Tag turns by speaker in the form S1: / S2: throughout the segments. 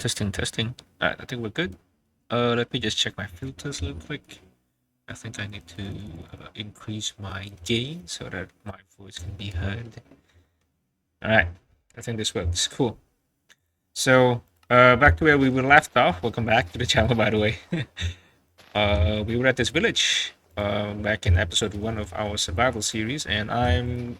S1: Testing, testing. Alright, I think we're good. Let me just check my filters real quick. I think I need to increase my gain so that my voice can be heard. Alright, I think this works. Cool. So, back to where we were left off. Welcome back to the channel, by the way. We were at this village back in episode 1 of our survival series, and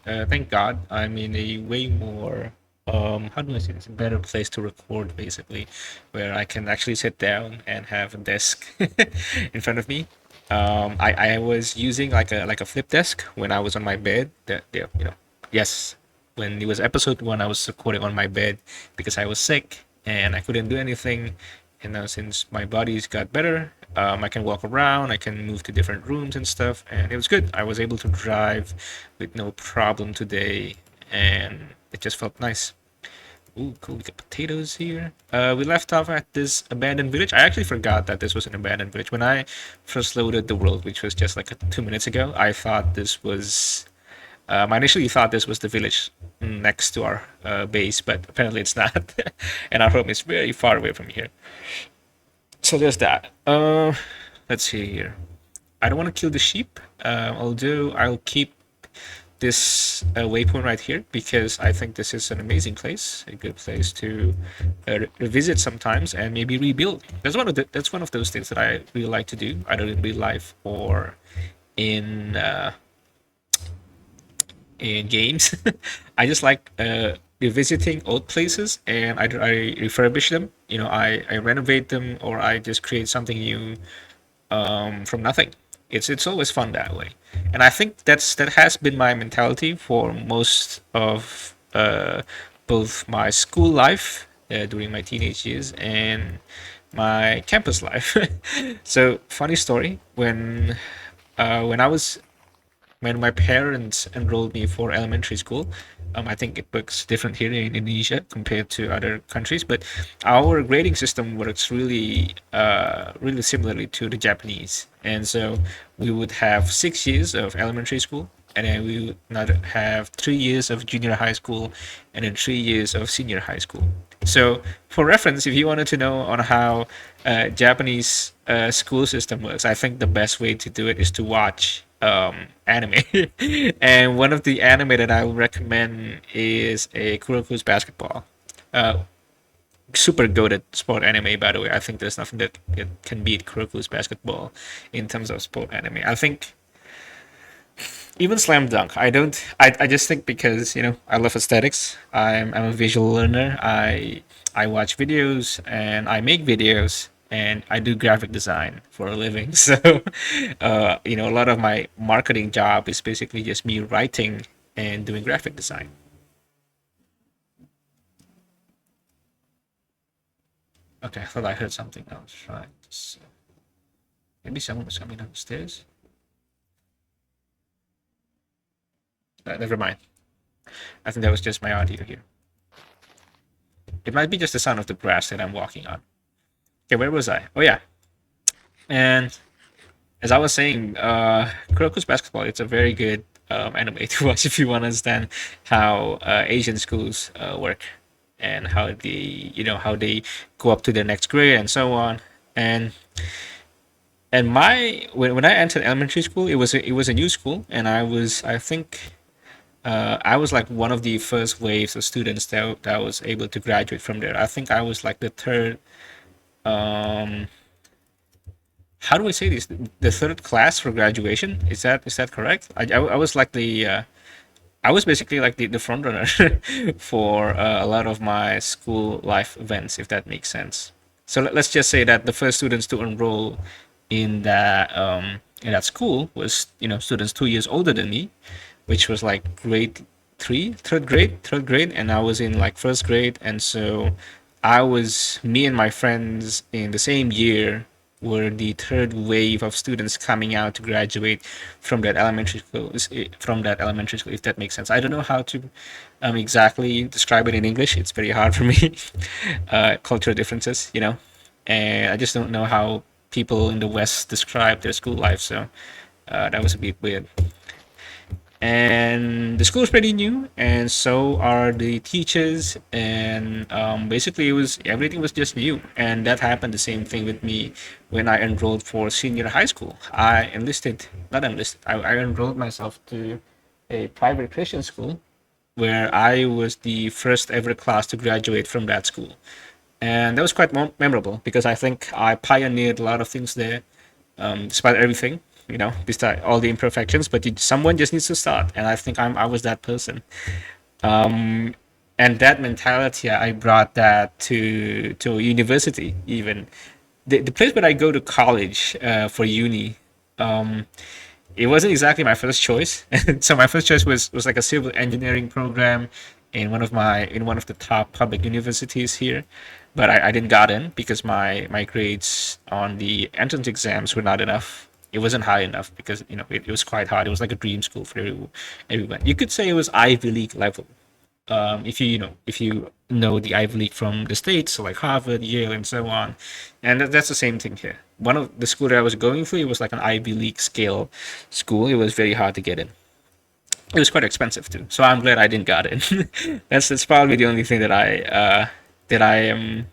S1: thank God, I'm in a way more how do I say this? A better place to record, basically, where I can actually sit down and have a desk in front of me. I was using like a flip desk when I was on my bed. Yes, when it was episode 1, I was recording on my bed because I was sick and I couldn't do anything. And now since my body's got better, I can walk around, I can move to different rooms and stuff, and it was good. I was able to drive with no problem today, and it just felt nice. Ooh, cool. We got potatoes here. We left off at this abandoned village. I actually forgot that this was an abandoned village. When I first loaded the world, which was just like 2 minutes ago, I thought this was. I initially thought this was the village next to our base, but apparently it's not. And our home is very far away from here. So there's that. Let's see here. I don't want to kill the sheep, although I'll keep this waypoint right here because I think this is an amazing place, a good place to revisit sometimes and maybe rebuild. That's one of those things that I really like to do, either in real life or in games. I just like revisiting old places, and I refurbish them. I renovate them, or I just create something new from nothing. It's always fun that way, and I think that has been my mentality for most of both my school life during my teenage years and my campus life. So funny story when I was when my parents enrolled me for elementary school. I think it works different here in Indonesia compared to other countries, but our grading system works really similarly to the Japanese. And so we would have 6 years of elementary school, and then we would not have 3 years of junior high school, and then 3 years of senior high school. So, for reference, if you wanted to know on how Japanese school system works, I think the best way to do it is to watch anime. And one of the anime that I would recommend is a Kuroko's Basketball. Uh, Super good at sport anime, by the way. I think there's nothing that it can beat Kuroko's Basketball in terms of sport anime. I think even Slam Dunk. I just think because I love aesthetics. I'm a visual learner. I watch videos and I make videos and I do graphic design for a living. So a lot of my marketing job is basically just me writing and doing graphic design. Okay, I thought I heard something else. Right. So maybe someone was coming downstairs. Never mind. I think that was just my audio here. It might be just the sound of the grass that I'm walking on. Okay, where was I? Oh yeah, and as I was saying, Kuroko's Basketball, it's a very good anime to watch if you want to understand how Asian schools work and how they go up to the next grade and so on. And when I entered elementary school, it was a new school, and I think I was like one of the first waves of students that was able to graduate from there. I think I was like the third. Um, how do I say this? The third class for graduation. Is that correct? I was like I was basically like the front runner for a lot of my school life events, if that makes sense. So let's just say that the first students to enroll in that school was students 2 years older than me, which was like grade three, third grade, and I was in like first grade, and so me and my friends in the same year were the third wave of students coming out to graduate from that elementary school, if that makes sense. I don't know how to exactly describe it in English. It's very hard for me. Cultural differences, and I just don't know how people in the West describe their school life. So that was a bit weird. and the school is pretty new, and so are the teachers, and basically it was everything was just new. And that happened the same thing with me when I enrolled for senior high school. I enlisted, not enlisted, I enrolled myself to a private Christian school where I was the first ever class to graduate from that school. And that was quite memorable because I think I pioneered a lot of things there, despite everything, despite all the imperfections. But someone just needs to start, and I think I was that person. Um, and that mentality, I brought that to university. Even the place where I go to college for uni, um, it wasn't exactly my first choice. So my first choice was like a civil engineering program in one of the top public universities here, but I didn't got in because my grades on the entrance exams were not enough. It wasn't high enough because it was quite hard. It was like a dream school for everyone. You could say it was Ivy League level. If you know the Ivy League from the states, so like Harvard, Yale, and so on, and that's the same thing here. One of the school that I was going for, it was like an Ivy League scale school. It was very hard to get in. It was quite expensive too, so I'm glad I didn't got in. That's probably the only thing that I am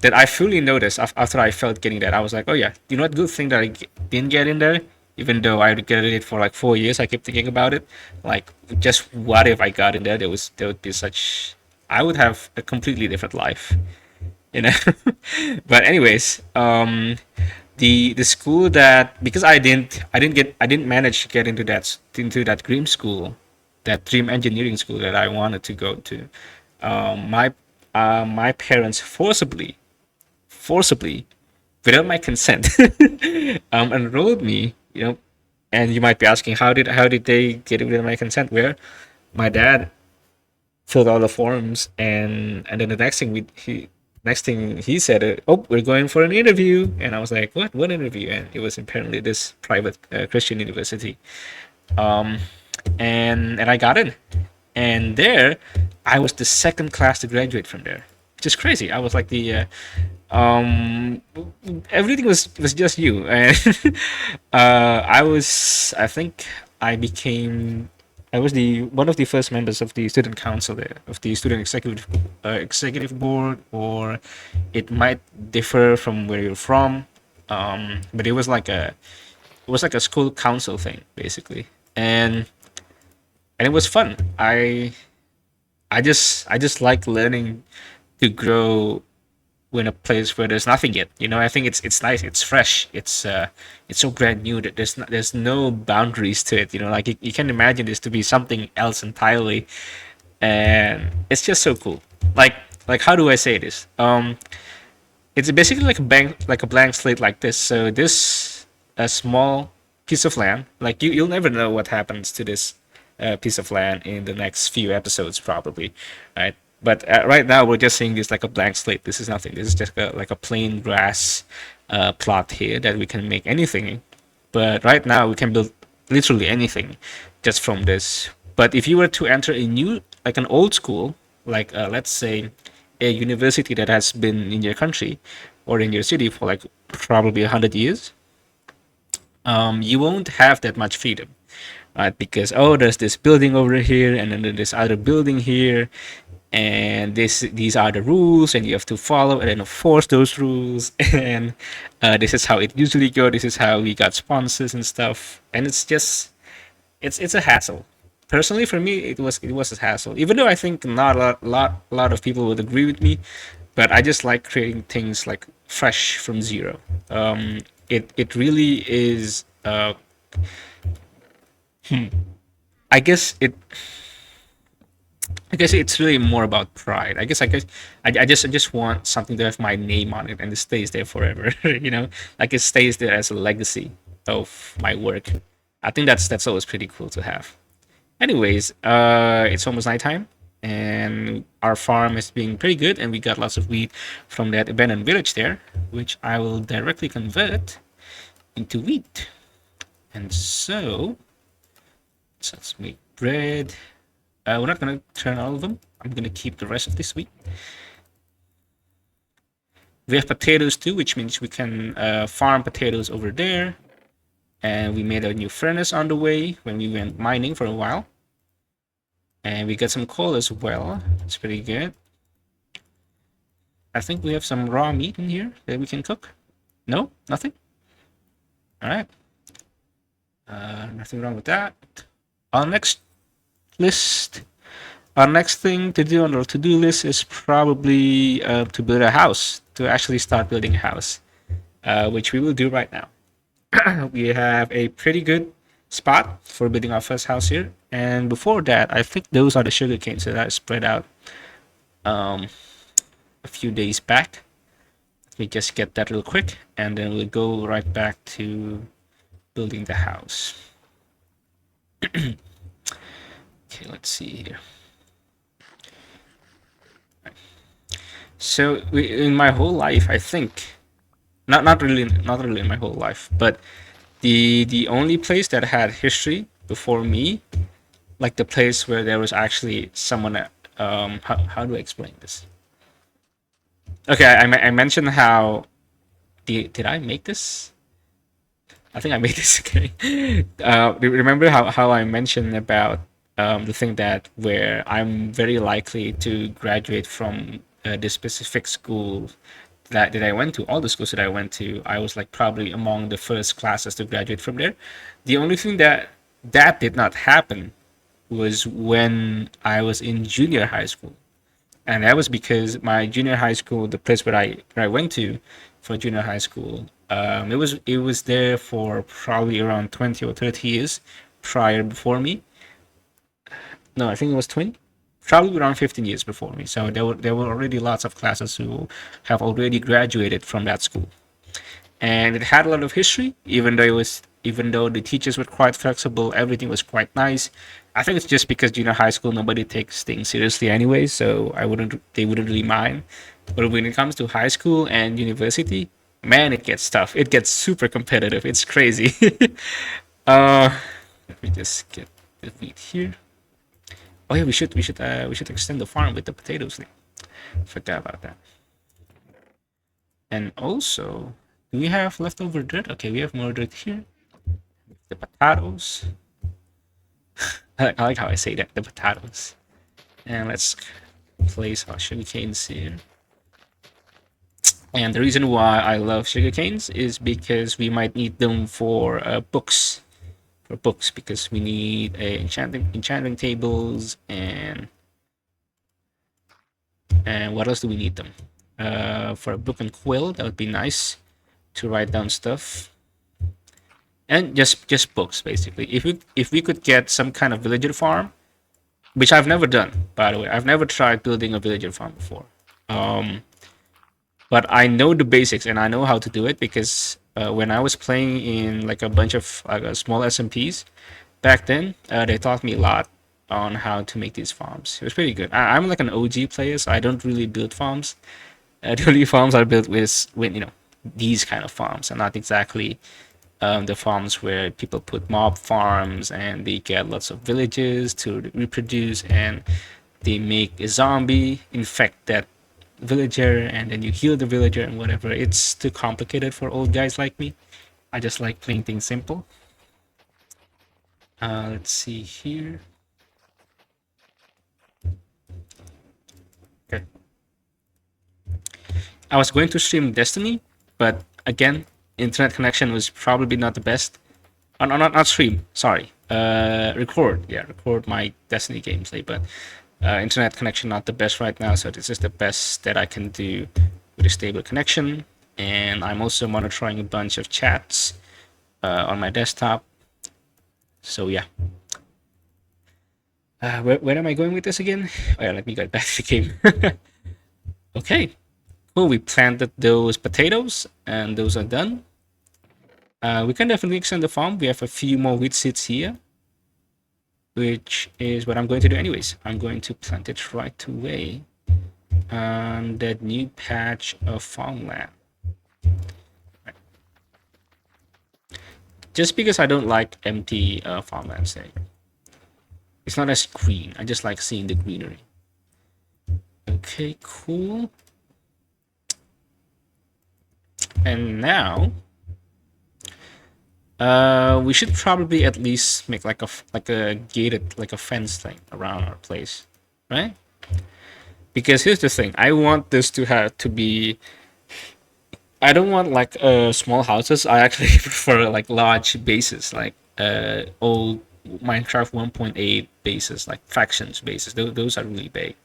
S1: that I fully noticed after I felt getting that. I was like, oh yeah, what, good thing that didn't get in there. Even though I regretted it for like 4 years, I kept thinking about it. Like, just what if I got in there? There would be such. I would have a completely different life, you know. But anyways, the school that, because I didn't manage to get into that dream school, that dream engineering school that I wanted to go to. My parents forcibly, without my consent, enrolled me. And you might be asking, how did they get it without my consent? Where my dad filled all the forms, and then the next thing he said, oh, we're going for an interview. And I was like, what interview? And it was apparently this private Christian university. um and I got in, and there I was the second class to graduate from there, which is crazy. I was like the um everything was just you. And I think I was the one of the first members of the student council there, of the student executive board, or it might differ from where you're from. But it was like a school council thing basically. And it was fun. I just like learning to grow in a place where there's nothing yet. I think it's nice. It's fresh. It's so brand new that there's no boundaries to it. Like you can imagine this to be something else entirely, and it's just so cool. Like how do I say this? It's basically like a blank slate like this. So this a small piece of land. Like you'll never know what happens to this piece of land in the next few episodes probably, right? But right now we're just seeing this like a blank slate. This is nothing. This is just like a plain grass plot here that we can make anything. But right now we can build literally anything just from this. But if you were to enter like an old school, like let's say a university that has been in your country or in your city for like probably 100 years, you won't have that much freedom, right? Because, oh, there's this building over here, and then there's this other building here, and these are the rules, and you have to follow and enforce those rules. And this is how it usually go. This is how we got sponsors and stuff, and it's a hassle. Personally, for me, it was a hassle. Even though I think not a lot of people would agree with me, but I just like creating things like fresh from zero. It really is. I guess it. I guess it's really more about pride. I just want something to have my name on it and it stays there forever. Like it stays there as a legacy of my work. I think that's always pretty cool to have. Anyways, it's almost nighttime, and our farm is being pretty good, and we got lots of wheat from that abandoned village there, which I will directly convert into wheat. And so let's make bread. We're not gonna turn all of them. I'm gonna keep the rest of this wheat. We have potatoes too, which means we can farm potatoes over there. And we made a new furnace on the way when we went mining for a while. And we got some coal as well. It's pretty good. I think we have some raw meat in here that we can cook. No, nothing. All right. Nothing wrong with that. Our next list, our next thing to do on our to-do list is probably to build a house, to actually start building a house, which we will do right now. We have a pretty good spot for building our first house here. And before that, I think those are the sugar canes that I spread out a few days back. We just get that real quick, and then we'll go right back to building the house. Okay, let's see here. So in my whole life, I think, not really in my whole life, but the only place that had history before me, like the place where there was actually someone. How do I explain this? Okay, I mentioned how. Did I make this? I think I made this. Okay. Remember how I mentioned about the thing that where I'm very likely to graduate from this specific school that I went to, all the schools that I went to, I was like probably among the first classes to graduate from there. The only thing that did not happen was when I was in junior high school, and that was because my junior high school, the place where I went to for junior high school, it was there for probably around 20 or 30 years prior before me. No, I think it was 20, probably around 15 years before me. So there were already lots of classes who have already graduated from that school, and it had a lot of history. Even though the teachers were quite flexible, everything was quite nice. I think it's just because junior high school nobody takes things seriously anyway, so they wouldn't really mind. But when it comes to high school and university, man, it gets tough. It gets super competitive. It's crazy. uh, Let me just get the wheat here. Oh yeah, we should extend the farm with the potatoes now. Forgot about that. And also, do we have leftover dirt? Okay, we have more dirt here. The potatoes. I like how I say that, the potatoes. And let's place our sugar canes here. And the reason why I love sugar canes is because we might need them for books. For books, because we need enchanting tables, and what else do we need them? For a book and quill, that would be nice to write down stuff. And just books basically. If we could get some kind of villager farm, which I've never done, by the way. I've never tried building a villager farm before. But I know the basics and I know how to do it because when I was playing in like a bunch of like small SMPs back then, they taught me a lot on how to make these farms. It was pretty good. I'm like an OG player, so I don't really build farms. The only farms I built with these kind of farms, and not exactly the farms where people put mob farms and they get lots of villages to reproduce, and they make a zombie infect that villager, and then you heal the villager and whatever. It's too complicated for old guys like me. I just like playing things simple. Let's see here. Okay. I was going to stream Destiny, but again, internet connection was probably not the best. Not stream. Sorry. Record. Yeah, record my Destiny gameplay, but internet connection not the best right now. So this is the best that I can do with a stable connection. And I'm also monitoring a bunch of chats on my desktop. So yeah. Where am I going with this again? Oh yeah, let me get back to the game. Okay, cool. We planted those potatoes, and those are done. We can definitely extend the farm. We have a few more wheat seeds here, which is what I'm going to do anyways. I'm going to plant it right away on that new patch of farmland. Right. Just because I don't like empty farmlands there. It's not as green. I just like seeing the greenery. Okay, cool. And now We should probably at least make like a gated, like a fence thing around our place, right? Because here's the thing, I want this to have to be. I don't want like small houses. I actually prefer like large bases, like old Minecraft 1.8 bases, like factions bases. Those are really big.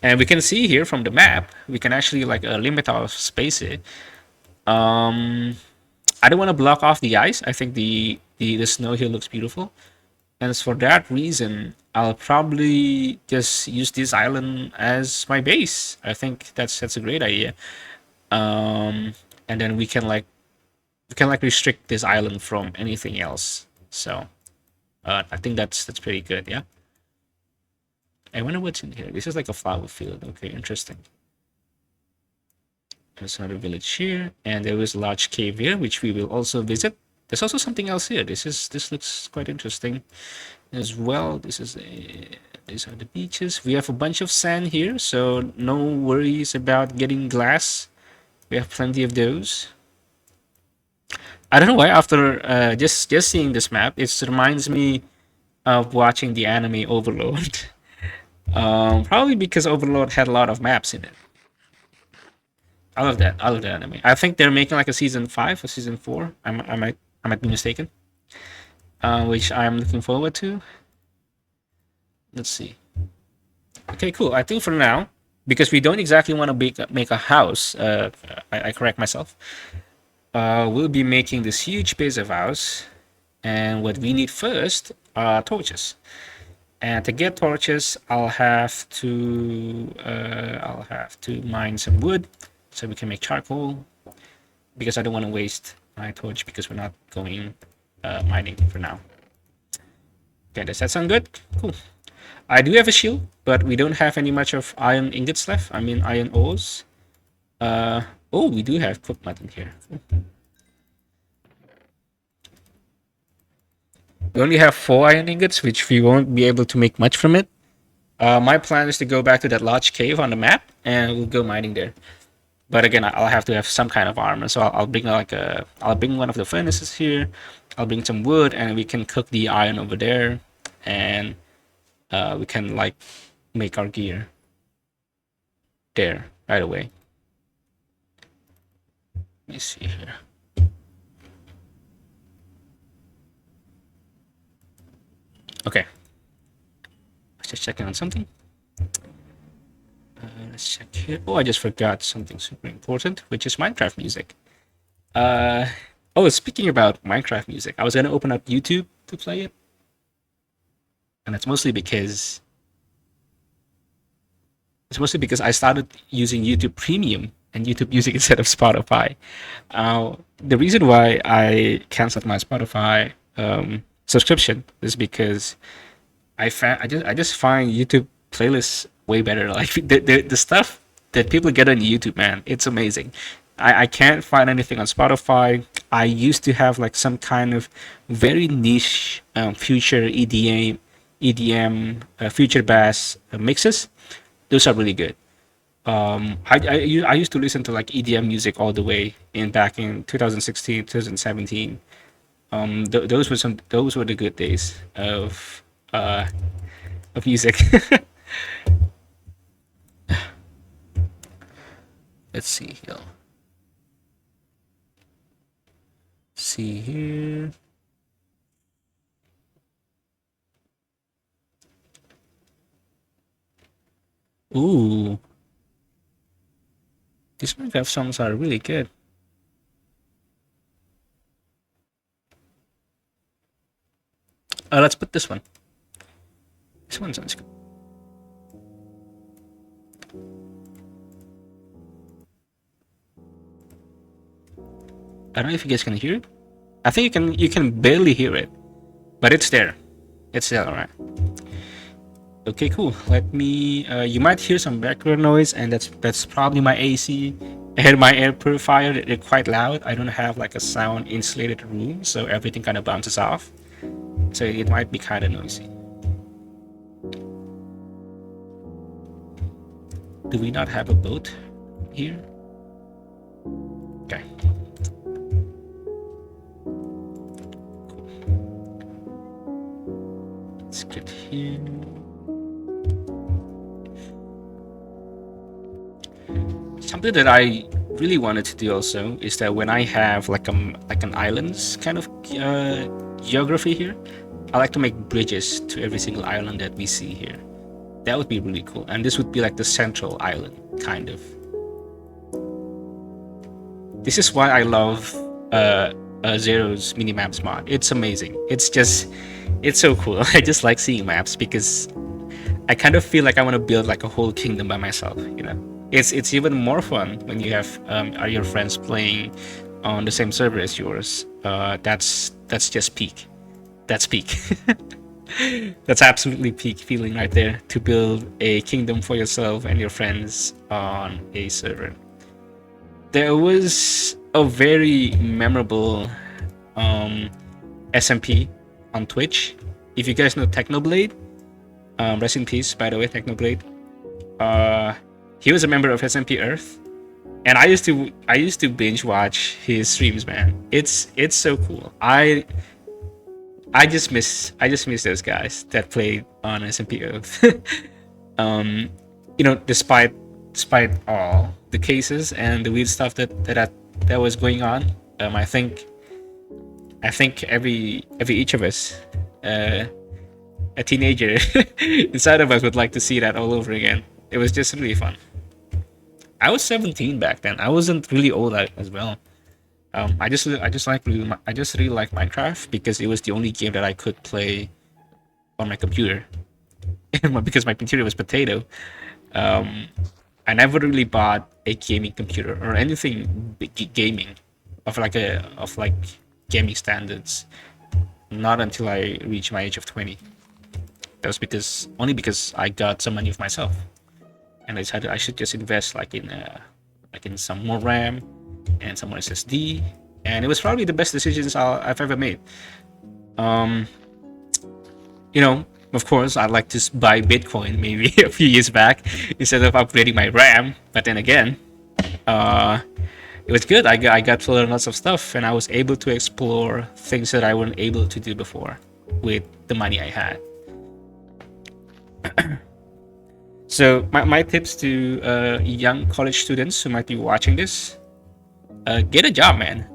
S1: And we can see here from the map, we can actually like limit our space here. Um, I don't want to block off the ice. I think the snow here looks beautiful, and for that reason, I'll probably just use this island as my base. I think that's a great idea. Um, and then we can like restrict this island from anything else. So I think that's pretty good. Yeah. I wonder what's in here. This is like a flower field. Okay, interesting. There's another village here, and there is a large cave here, which we will also visit. There's also something else here. This looks quite interesting as well. These are the beaches. We have a bunch of sand here, so no worries about getting glass. We have plenty of those. I don't know why. After just seeing this map, it reminds me of watching the anime Overlord. Probably because Overlord had a lot of maps in it. I love that. I love that anime. I think they're making like a season 5 or season 4. I might be mistaken. Which I'm looking forward to. Let's see. Okay, cool. I think for now, because we don't exactly want to make a house. I correct myself. We'll be making this huge base of house, and what we need first are torches. And to get torches, I'll have to mine some wood so we can make charcoal, because I don't want to waste my torch because we're not going mining for now. Okay, does that sound good? Cool. I do have a shield, but we don't have any much of iron ingots left. I mean iron ores. Uh oh, we do have cooked mutton here. Cool. We only have 4 iron ingots, which we won't be able to make much from it. My plan is to go back to that large cave on the map, and we'll go mining there. But again, I'll have to have some kind of armor, so I'll bring one of the furnaces here. I'll bring some wood, and we can cook the iron over there, and we can like make our gear there right away. Let me see here. Okay, let's just checking on something. Let's check here. Oh, I just forgot something super important, which is Minecraft music. Uh, oh, speaking about Minecraft music, I was gonna open up YouTube to play it, and it's mostly because I started using YouTube Premium and YouTube Music instead of Spotify. The reason why I canceled my Spotify subscription is because I just find YouTube playlists way better. Like the stuff that people get on YouTube, man, it's amazing. I can't find anything on Spotify. I used to have like some kind of very niche future EDM, future bass mixes. Those are really good. I used to listen to like EDM music all the way in back in 2016, 2017. Those were the good days uh of music. Let's see here. See here. Ooh, these Minecraft songs are really good. Let's put this one. This one sounds good. I don't know if you guys can hear it. I think you can barely hear it, but it's there. It's there, alright. Okay, cool. Let me. You might hear some background noise, and that's probably my AC and my air purifier. They're quite loud. I don't have like a sound insulated room, so everything kind of bounces off. So it might be kind of noisy. Do we not have a boat here? Okay. something that I really wanted to do also is that when I have like an islands kind of geography here, I like to make bridges to every single island that we see here. That would be really cool, and this would be like the central island, kind of. This is why I love Zero's minimaps mod. It's amazing. It's so cool. I just like seeing maps because I kind of feel like I want to build like a whole kingdom by myself. It's even more fun when you have are your friends playing on the same server as yours. That's just peak. That's peak. That's absolutely peak feeling right there, to build a kingdom for yourself and your friends on a server. There was a very memorable SMP on Twitch. If you guys know Technoblade, rest in peace, by the way, Technoblade. He was a member of SMP Earth, and I used to binge watch his streams, man. It's so cool. I just miss those guys that played on SMP Earth. Despite all the cases and the weird stuff that was going on, I think every each of us, a teenager inside of us, would like to see that all over again. It was just really fun. I was 17 back then. I wasn't really old as well. I just really like Minecraft because it was the only game that I could play on my computer, because my computer was potato. I never really bought a gaming computer or anything gaming of gaming standards, not until I reached my age of 20. That was only because I got some money of myself, and I decided I should just invest in some more RAM and some more SSD, and it was probably the best decisions I've ever made. Of course, I'd like to buy Bitcoin maybe a few years back instead of upgrading my RAM, but then again, it was good. I got to learn lots of stuff, and I was able to explore things that I wasn't able to do before with the money I had. So my tips to young college students who might be watching this: get a job, man.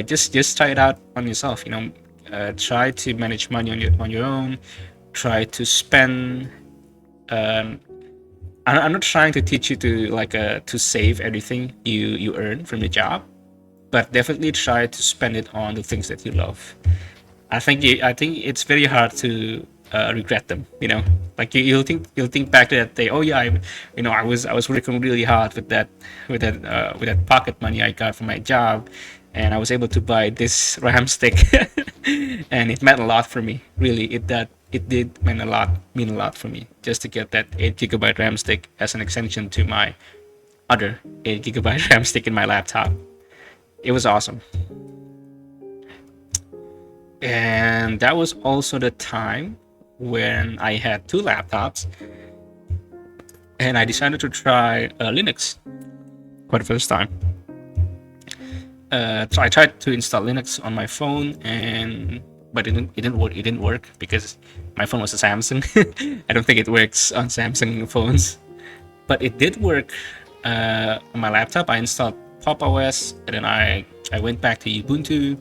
S1: Just try it out on yourself. Try to manage money on your own. Try to spend. I'm not trying to teach you to save everything you earn from the job, but definitely try to spend it on the things that you love. I think it's very hard to regret them. You'll think back to that day. Oh yeah, I was working really hard with that pocket money I got from my job, and I was able to buy this RAM stick, and it meant a lot for me. Really, it did mean a lot for me just to get that 8 GB RAM stick as an extension to my other 8 GB RAM stick in my laptop. It was awesome. And that was also the time when I had 2 laptops, and I decided to try Linux for the first time. So I tried to install Linux on my phone, but it didn't work because my phone was a Samsung. I don't think it works on Samsung phones, but it did work on my laptop. I installed Pop! OS, and then I went back to Ubuntu,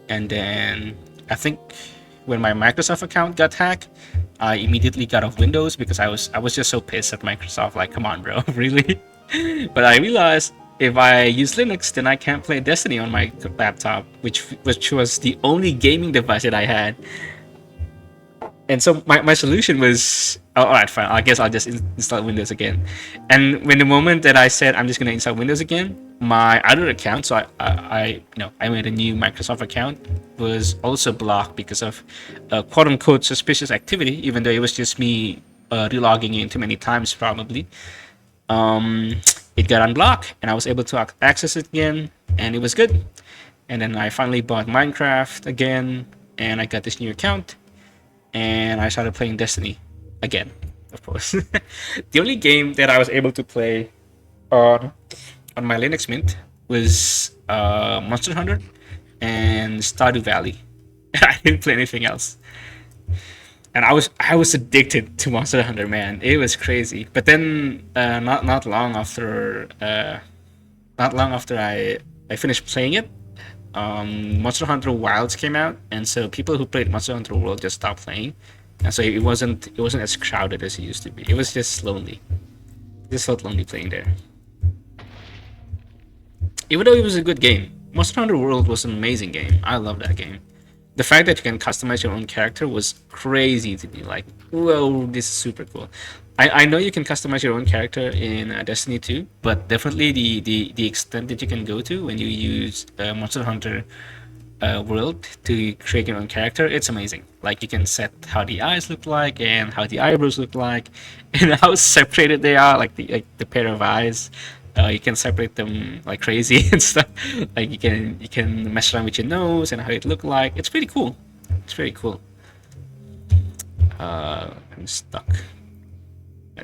S1: and then I think when my Microsoft account got hacked, I immediately got off Windows because I was just so pissed at Microsoft. Like, come on, bro, really? But I realized if I use Linux, then I can't play Destiny on my laptop, which was the only gaming device that I had. And so my solution was, oh, all right, fine. I guess I'll just install Windows again. And when the moment that I said I'm just gonna install Windows again, my other account, so I made a new Microsoft account, was also blocked because of quote unquote suspicious activity, even though it was just me relogging in too many times probably. It got unblocked, and I was able to access it again, and it was good. And then I finally bought Minecraft again, and I got this new account, and I started playing Destiny again, of course. The only game that I was able to play on my Linux Mint was Monster Hunter and Stardew Valley. I didn't play anything else. And I was addicted to Monster Hunter, man. It was crazy. But then not long after not long after I finished playing it, Monster Hunter Wilds came out, and so people who played Monster Hunter World just stopped playing, and so it wasn't as crowded as it used to be. It was just lonely. It just felt lonely playing there. Even though it was a good game, Monster Hunter World was an amazing game. I love that game. The fact that you can customize your own character was crazy to me. Like, whoa, this is super cool. I know you can customize your own character in Destiny 2, but definitely the extent that you can go to when you use Monster Hunter World to create your own character, it's amazing. Like, you can set how the eyes look like and how the eyebrows look like and how separated they are, like the pair of eyes. You can separate them like crazy and stuff. Like, you can mess around with your nose and how it look like. It's pretty cool. It's very cool. I'm stuck.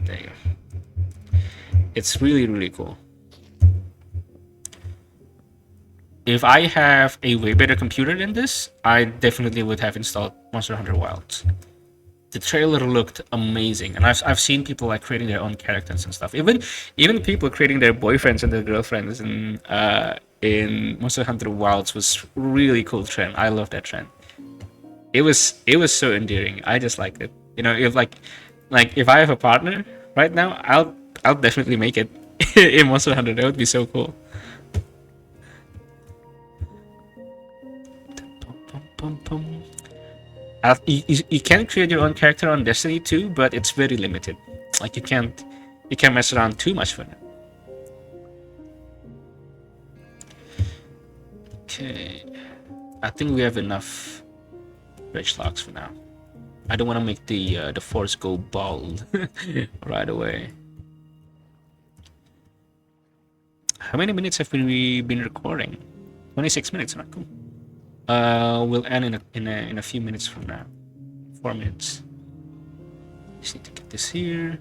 S1: There you go. It's really, really cool. If I have a way better computer than this, I definitely would have installed Monster Hunter Wilds. The trailer looked amazing, and I've seen people like creating their own characters and stuff. Even people creating their boyfriends and their girlfriends in Monster Hunter Wilds was really cool trend. I love that trend. It was so endearing. I just liked it. If I have a partner right now, I'll definitely make it in Monster Hunter. That would be so cool. You can create your own character on Destiny 2, but it's very limited. Like, you can't mess around too much with it. Okay, I think we have enough bridge locks for now. I don't want to make the force go bald right away. How many minutes have we been recording? 26 minutes. Not cool. We'll end in a few minutes from now. 4 minutes. Just need to get this here.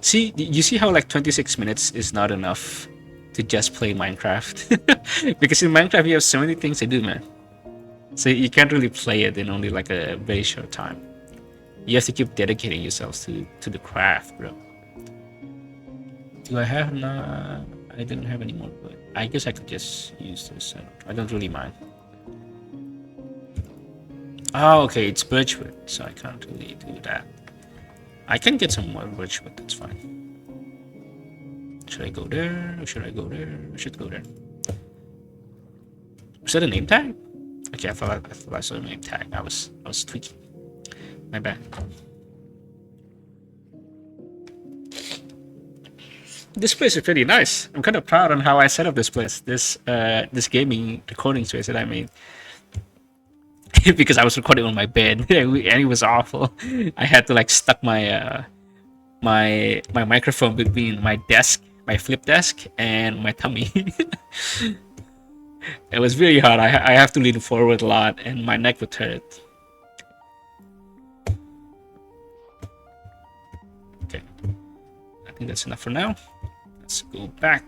S1: See, you see how like 26 minutes is not enough to just play Minecraft? Because in Minecraft you have so many things to do, man. So you can't really play it in only like a very short time. You have to keep dedicating yourselves to the craft, bro. Do I have no? I didn't have any more wood. I guess I could just use this. I don't really mind. Oh, okay, it's birchwood, so I can't really do that. I can get some more birchwood, that's fine. Should I go there? Or should I go there? I should go there. Was that a name tag? Okay, I thought I saw a name tag. I was tweaking. My bad. This place is pretty nice. I'm kind of proud on how I set up this place. This gaming recording space that I made. Because I was recording on my bed and it was awful. I had to like stuck my my microphone between my desk, my flip desk, and my tummy. It was really hard. I have to lean forward a lot, and my neck would hurt. Okay, I think that's enough for now. Let's go back.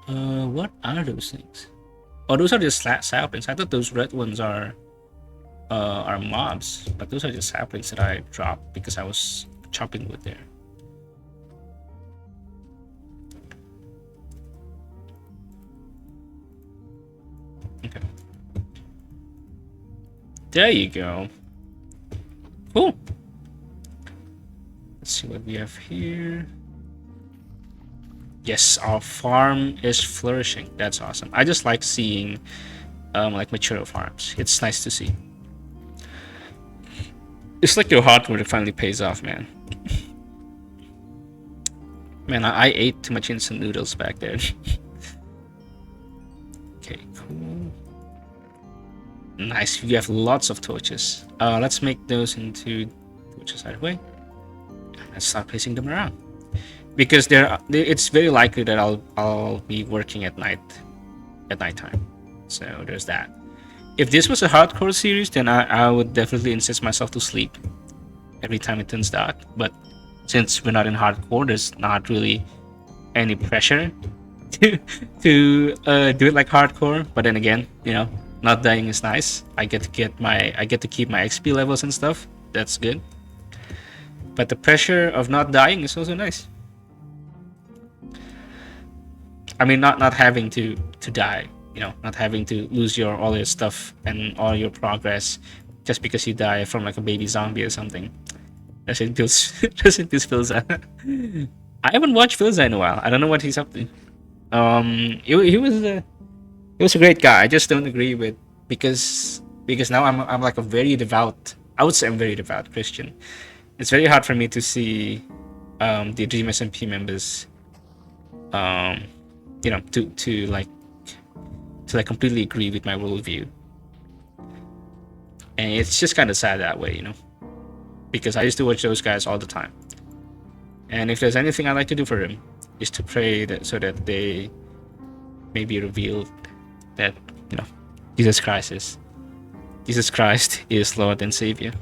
S1: What are those things? Oh, those are just saplings. I thought those red ones are mobs, but those are just saplings that I dropped because I was chopping wood there. Okay. There you go. Cool. Let's see what we have here. Yes, our farm is flourishing. That's awesome. I just like seeing like mature farms. It's nice to see. It's like your hard work finally pays off, man. Man, I ate too much instant noodles back there. Okay, cool. Nice. We have lots of torches. Let's make those into torches right away. And start placing them around. Because it's very likely that I'll be working at nighttime. So there's that. If this was a hardcore series, then I would definitely insist myself to sleep every time it turns dark. But since we're not in hardcore, there's not really any pressure to do it like hardcore. But then again, not dying is nice. I get to keep my XP levels and stuff. That's good. But the pressure of not dying is also nice. I mean, not having to die, not having to lose your all your stuff and all your progress just because you die from like a baby zombie or something. Doesn't feel doesn't feel Philza. I haven't watched Philza in a while. I don't know what he's up to. He was a great guy. I just don't agree with because now I'm like a very devout. I would say I'm very devout Christian. It's very hard for me to see the Dream SMP members um to like completely agree with my worldview, and it's just kind of sad that way, because I used to watch those guys all the time, and if there's anything I like to do for them is to pray that so that they may be revealed that you know Jesus Christ is Lord and Savior.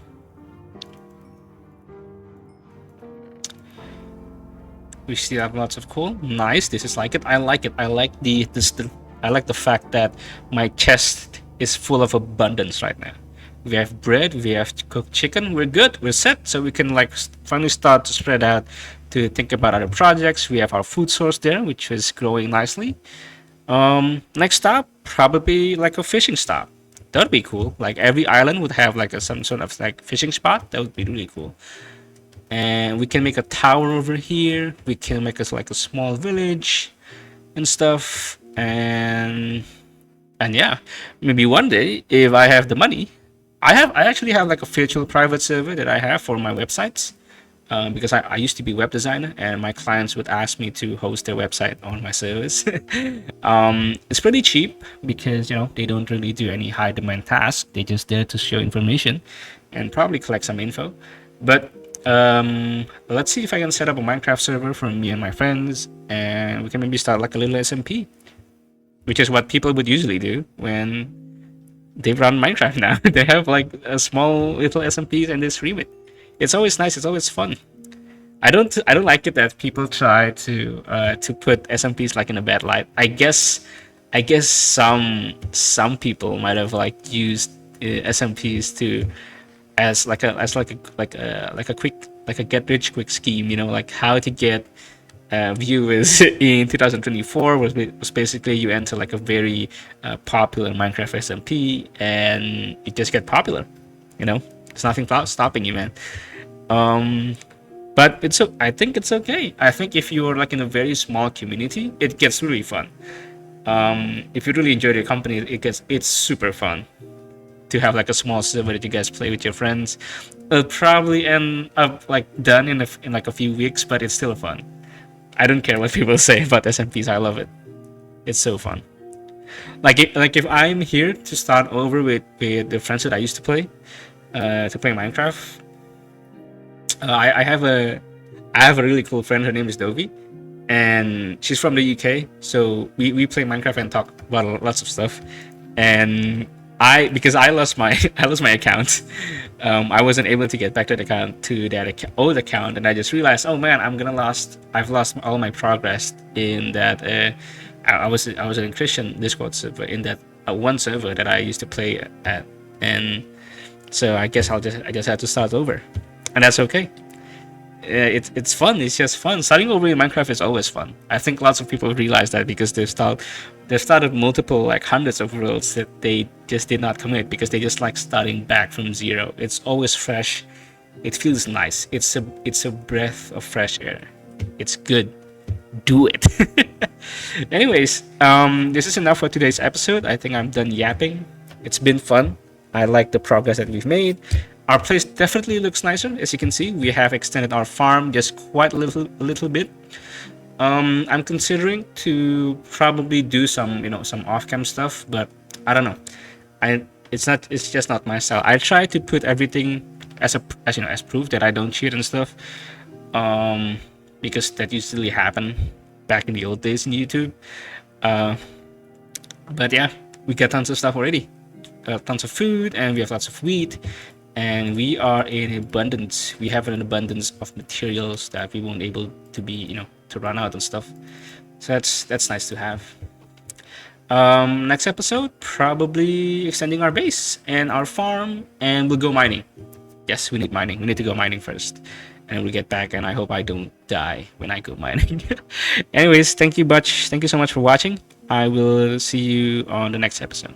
S1: We still have lots of coal. Nice. This is like it. I like it. I like I like the fact that my chest is full of abundance right now. We have bread. We have cooked chicken. We're good. We're set. So we can like finally start to spread out to think about other projects. We have our food source there, which is growing nicely. Next stop, probably like a fishing stop. That would be cool. Like every island would have like some sort of like fishing spot. That would be really cool. And we can make a tower over here. We can make us like a small village and stuff. And yeah, maybe one day if I have the money, I actually have like a virtual private server that I have for my websites. Because I used to be web designer and my clients would ask me to host their website on my service. It's pretty cheap because they don't really do any high demand tasks. They just there to show information and probably collect some info. But let's see if I can set up a Minecraft server for me and my friends, and we can maybe start like a little SMP, which is what people would usually do when they run Minecraft now. They have like a small little SMPs and they stream it. It's always nice. It's always fun. I don't like it that people try to put SMPs like in a bad light. I guess some people might have like used SMPs to as like a quick like a get rich quick scheme, like how to get viewers in 2024 was basically you enter like a very popular Minecraft SMP and you just get popular. There's nothing stopping you, man. But I think it's okay. I think if you're like in a very small community, it gets really fun. If you really enjoy your company, it's super fun to have like a small server that you guys play with your friends. It'll probably end up like done in like a few weeks, but it's still fun. I don't care what people say about SMPs. I love it. It's so fun. If I'm here to start over with the friends that I used to play Minecraft, I have a really cool friend. Her name is Dovi, and she's from the UK. So we play Minecraft and talk about lots of stuff. And because I lost my account, I wasn't able to get back to that old account, and I just realized, oh man, I've lost all my progress in that. I was in a Christian Discord server in that one server that I used to play at, and so I guess I just had to start over, and that's okay. It's fun. It's just fun. Starting over in Minecraft is always fun. I think lots of people realize that because they've started multiple like hundreds of worlds that they just did not commit because they just like starting back from zero. It's always fresh. It feels nice. It's a breath of fresh air. It's good. Do it. Anyways, this is enough for today's episode. I think I'm done yapping. It's been fun. I like the progress that we've made. Our place definitely looks nicer. As you can see, we have extended our farm just quite a little bit. I'm considering to probably do some off-cam stuff, but I don't know. It's just not my style. I try to put everything as proof that I don't cheat and stuff. Because that usually happened back in the old days in YouTube. But yeah, we got tons of stuff already. Tons of food, and we have lots of wheat. And we are in abundance. We have an abundance of materials that we won't able to be, to run out and stuff. So that's nice to have. Next episode, probably extending our base and our farm, and we'll go mining. Yes, we need mining. We need to go mining first. and we'll get back. And I hope I don't die when I go mining. Anyways, thank you, Butch. Thank you so much for watching. I will see you on the next episode.